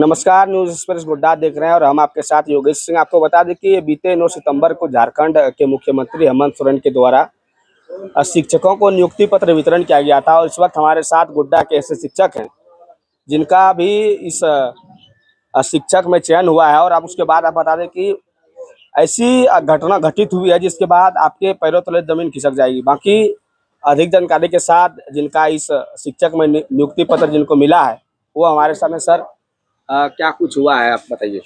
नमस्कार, news express Godda देख रहे हैं और हम आपके साथ योगेश सिंह। आपको बता दें कि बीते 9 सितंबर को झारखंड के मुख्यमंत्री हेमंत सोरेन के द्वारा शिक्षकों को नियुक्ति पत्र वितरण किया गया था और इस वक्त हमारे साथ गोड्डा के ऐसे शिक्षक हैं जिनका भी इस शिक्षक में चयन हुआ है। और आप उसके बाद आप बता दें कि ऐसी घटना घटित हुई है जिसके बाद आपके पैरों तले जमीन खिसक जाएगी। बाकी अधिक जानकारी के साथ जिनका इस शिक्षक में नियुक्ति पत्र जिनको मिला है वो हमारे सामने। सर, क्या कुछ हुआ है आप बताइए।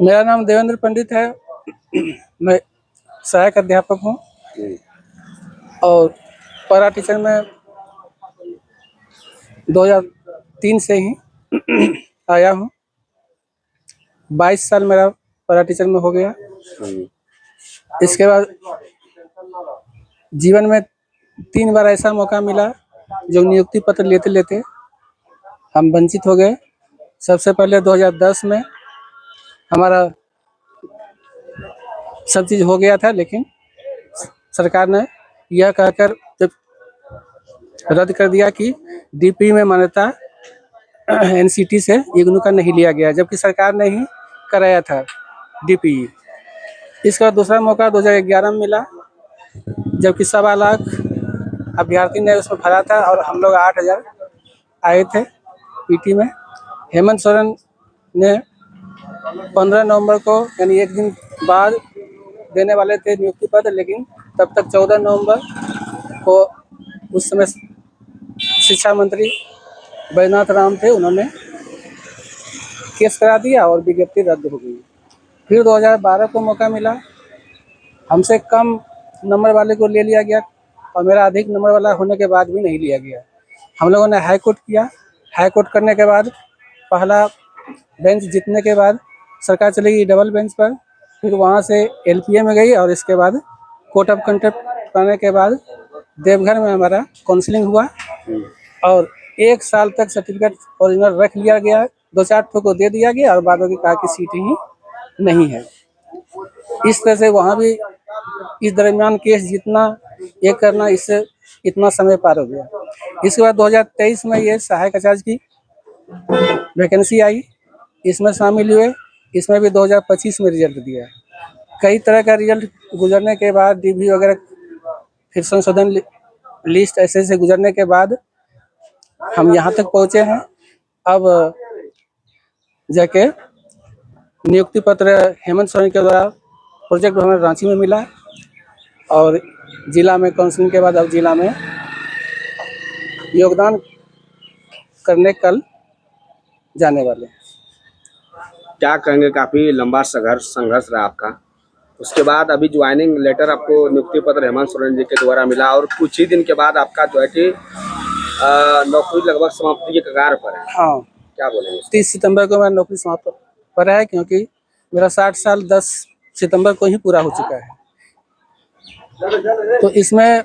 मेरा नाम देवेंद्र पंडित है। मैं सहायक अध्यापक हूँ और पैरा टीचर में 2003 से ही आया हूँ। 22 साल मेरा पैरा टीचर में हो गया। इसके बाद जीवन में 3 बार ऐसा मौका मिला जो नियुक्ति पत्र लेते लेते हम वंचित हो गए। सबसे पहले 2010 में हमारा सब चीज़ हो गया था, लेकिन सरकार ने यह कहकर जब रद्द कर दिया कि डीपी में मान्यता एनसीटी से इग्नू का नहीं लिया गया, जबकि सरकार ने ही कराया था डीपी। इसका दूसरा मौका 2011 में मिला, जबकि 1.25 लाख अभ्यर्थी ने उसमें भरा था और हम लोग 8000 आए थे पीटी में। हेमंत सोरेन ने 15 नवंबर को यानी एक दिन बाद देने वाले थे नियुक्ति पत्र, लेकिन तब तक 14 नवंबर को उस समय शिक्षा मंत्री बैजनाथ राम थे, उन्होंने केस करा दिया और विज्ञप्ति रद्द हो गई। फिर 2012 को मौका मिला, हमसे कम नंबर वाले को ले लिया गया और मेरा अधिक नंबर वाला होने के बाद भी नहीं लिया गया। हम लोगों ने हाई कोर्ट किया। हाई कोर्ट करने के बाद पहला बेंच जीतने के बाद सरकार चली गई डबल बेंच पर। फिर वहाँ से एलपीए में गई और इसके बाद कोर्ट ऑफ कंटेम्प्ट करने के बाद देवघर में हमारा काउंसलिंग हुआ और 1 साल तक सर्टिफिकेट ओरिजिनल रख लिया गया। 2-4 ठो को दे दिया गया और बादों की कहा कि सीट ही नहीं है। इस तरह से वहाँ भी इस दरमियान केस जीतना ये करना, इससे इतना समय पार हो गया। इसके बाद 2023 में ये सहायक आचार्य की वैकेंसी आई, इसमें शामिल हुए। इसमें भी 2025 में रिजल्ट दिया। कई तरह का रिजल्ट गुजरने के बाद डीबी वगैरह फिर संशोधन लिस्ट ऐसे गुजरने के बाद हम यहाँ तक पहुँचे हैं। अब जाके नियुक्ति पत्र हेमंत सोरेन के द्वारा प्रोजेक्ट हमें रांची में मिला और जिला में काउंसलिंग के बाद अब जिला में योगदान करने कल जाने वाले हैं। क्या कहेंगे, काफ़ी लंबा संघर्ष रहा आपका। उसके बाद अभी ज्वाइनिंग लेटर आपको नियुक्ति पत्र हेमंत सोरेन जी के द्वारा मिला और कुछ ही दिन के बाद आपका जो है कि नौकरी लगभग समाप्ति के कगार पर है। हाँ, क्या बोलेंगे? 30 सितंबर को मेरा नौकरी समाप्त पर है, क्योंकि मेरा 60 साल 10 सितंबर को ही पूरा हो चुका है। तो इसमें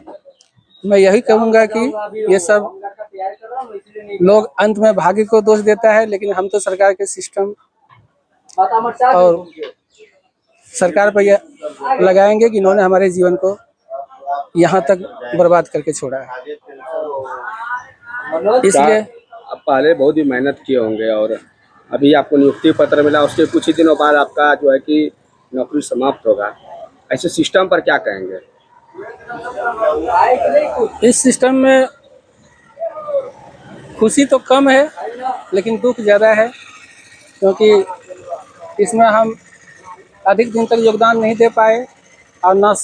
मैं यही कहूँगा कि ये सब लोग अंत में भाग्य को दोष देता है, लेकिन हम तो सरकार के सिस्टम और सरकार पर यह लगाएंगे कि इन्होंने हमारे जीवन को यहाँ तक बर्बाद करके छोड़ा है। इसलिए आप पहले बहुत ही मेहनत किए होंगे और अभी आपको नियुक्ति पत्र मिला, उसके कुछ ही दिनों बाद आपका जो है कि नौकरी समाप्त होगा। ऐसे सिस्टम पर क्या कहेंगे? इस सिस्टम में खुशी तो कम है, लेकिन दुख ज़्यादा है, क्योंकि इसमें हम अधिक दिन तक योगदान नहीं दे पाए और न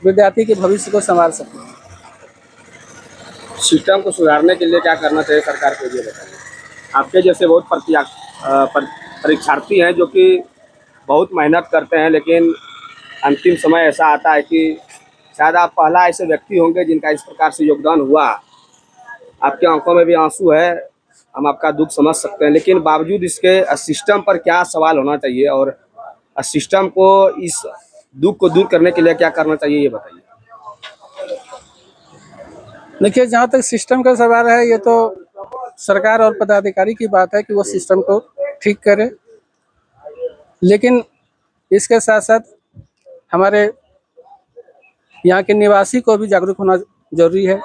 विद्यार्थी के भविष्य को संभाल सके। सिस्टम को सुधारने के लिए क्या करना चाहिए सरकार को, ये बताइए। आपके जैसे बहुत परीक्षार्थी हैं जो कि बहुत मेहनत करते हैं, लेकिन अंतिम समय ऐसा आता है कि शायद आप पहला ऐसे व्यक्ति होंगे जिनका इस प्रकार से योगदान हुआ। आपके आंखों में भी आंसू है, हम आपका दुख समझ सकते हैं, लेकिन बावजूद इसके सिस्टम पर क्या सवाल होना चाहिए और सिस्टम को इस दुख को दूर करने के लिए क्या करना चाहिए, ये बताइए। देखिए, जहाँ तक सिस्टम का सवाल है, ये तो सरकार और पदाधिकारी की बात है कि वो सिस्टम को ठीक करे, लेकिन इसके साथ साथ हमारे यहाँ के निवासी को भी जागरूक होना जरूरी है,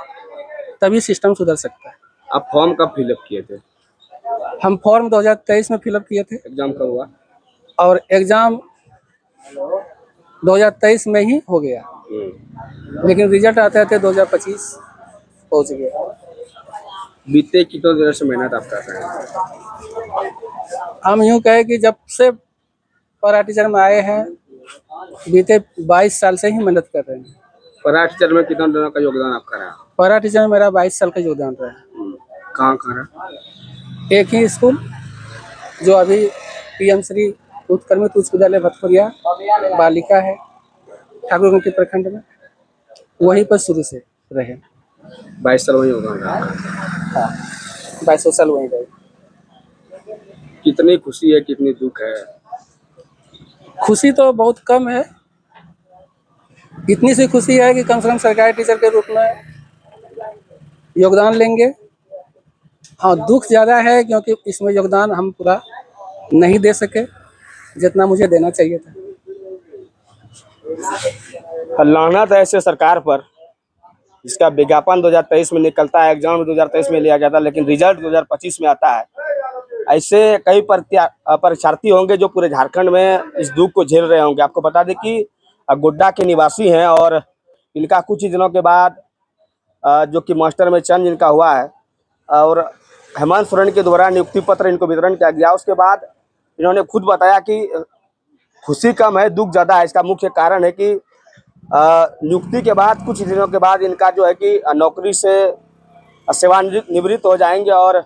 तभी सिस्टम सुधर सकता है। आप फॉर्म कब फिलअप किए थे? हम फॉर्म 2023 में फिलअप किए थे एग्जाम कब हुआ? और एग्ज़ाम 2023 में ही हो गया, लेकिन रिजल्ट आते आते 2025 पहुंच गया। बीते कितने दिनों से मेहनत आप कर रहे हैं? हम यूँ कहें कि जब से पैरा टीचर में आए हैं, बीते 22 साल से ही मेहनत कर रहे हैं। पराठ टीचर में कितने दिनों का योगदान आपका रहा? पैरा टीचर में मेरा 22 साल का योगदान रहा है। कहाँ कहाँ रहा? एक ही स्कूल जो अभी पीएम श्री उत्क्रमित उच्च विद्यालय भतपुरिया बालिका है, ठाकुरगंज प्रखंड में, वहीं पर शुरू से रहे। 22 साल वही योगदान रहा। हाँ, 22 साल वहीं रहे। कितनी खुशी है, कितनी दुख है? खुशी तो बहुत कम है, इतनी सी खुशी है कि कम से कम सरकारी टीचर के रूप में योगदान लेंगे। हाँ, दुख ज़्यादा है क्योंकि इसमें योगदान हम पूरा नहीं दे सके जितना मुझे देना चाहिए था। लानत है ऐसे सरकार पर जिसका विज्ञापन 2023 में निकलता है, एग्जाम 2023 में लिया गया था, लेकिन रिजल्ट 2025 में आता है। ऐसे कई परीक्षार्थी होंगे जो पूरे झारखंड में इस दुख को झेल रहे होंगे। आपको बता दें कि गोड्डा के निवासी हैं और इनका कुछ ही दिनों के बाद जो कि मास्टर में चयन जिनका हुआ है और हेमंत सोरेन के द्वारा नियुक्ति पत्र इनको वितरण किया गया। उसके बाद इन्होंने खुद बताया कि खुशी कम है, दुख ज़्यादा है। इसका मुख्य कारण है कि नियुक्ति के बाद कुछ दिनों के बाद इनका जो है कि नौकरी से सेवानिवृत्त हो जाएंगे और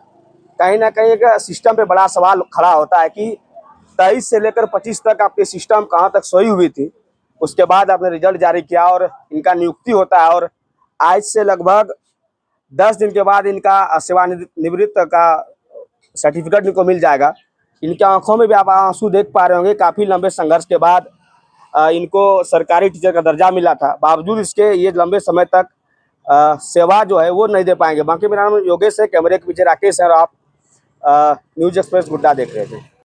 कहीं ना कहीं एक सिस्टम पे बड़ा सवाल खड़ा होता है कि 23 से लेकर 25 तक आपके सिस्टम कहाँ तक सोई हुई थी। उसके बाद आपने रिजल्ट जारी किया और इनका नियुक्ति होता है और आज से लगभग 10 दिन के बाद इनका सेवानिवृत्त का सर्टिफिकेट इनको मिल जाएगा। इनके आंखों में भी आप आंसू देख पा रहे होंगे। काफ़ी लंबे संघर्ष के बाद इनको सरकारी टीचर का दर्जा मिला था, बावजूद इसके ये लंबे समय तक सेवा जो है वो नहीं दे पाएंगे। बाकी मेरा नाम योगेश है, कैमरे के पीछे राकेश है और आप न्यूज़ एक्सप्रेस गोड्डा देख रहे थे।